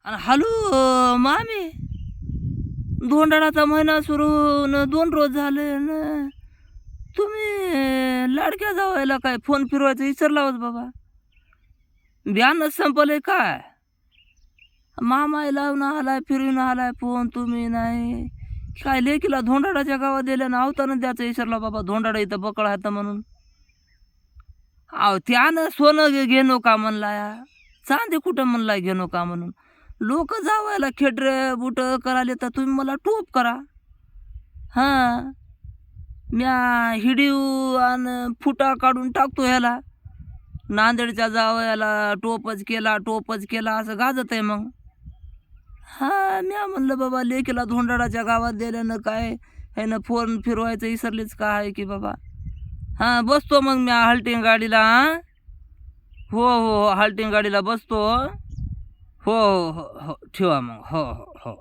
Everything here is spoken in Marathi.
आणि हॅलो मामी, धोंडाळाचा महिना सुरू होऊन 2 रोज झाले ना, तुम्ही लाडक्या जावायला काय फोन फिरवायचं विसरला होत बाबा? ब्यानच संपलंय काय? मामाय लावून आलाय, फिरून आलाय फोन, तुम्ही नाही काय? लेकीला धोंडाळाच्या गावात दिल्या ना, अवतानं द्यायचं विसरला बाबा. धोंडाळा इथं बकळ हात म्हणून. अहो त्यानं सोनं घे नका म्हणलाय, चांदी कुठं म्हणलाय घे नका म्हणून. लोक जावायला खेटरे बुट करायला तर तुम्ही मला टोप करा. हां, म्या हिडीव आणि फुटा काढून टाकतो ह्याला. नांदेडच्या जावयाला टोपच केला असं गाजत आहे मग. म्या म्हणलं बाबा लेकीला धोंडाळाच्या गावात दिल्यानं काय ह्यानं फोन फिरवायचं विसरलीच का आहे की बाबा. बसतो मग म्या हल्टिंग गाडीला. हो हो हो, हल्टिंग गाडीला बसतो. हो हो हो हो, ठेवा मग. हो हो हो.